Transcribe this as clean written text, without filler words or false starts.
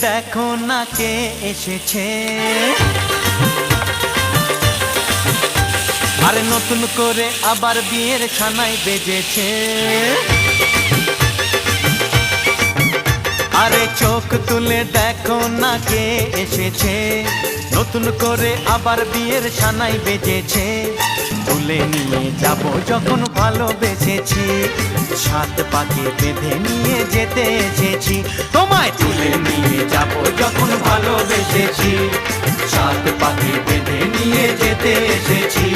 দেখো না কে এসেছে। আরে নতুন করে আবার বিয়ের ছানাই বেজেছে। আরে চোখ তুলে দেখো না কে এসেছে, নতুন করে আবার বিয়ের ছানাই বেজেছে। তুলে নিয়ে যাব যখন ভালোবেসেছি, সাত পাকে বেঁধে নিয়ে যেতে এসেছি। তোমায় তুলে নিয়ে যাব যখন ভালোবেসেছি, সাত পাকে বেঁধে নিয়ে যেতে এসেছি।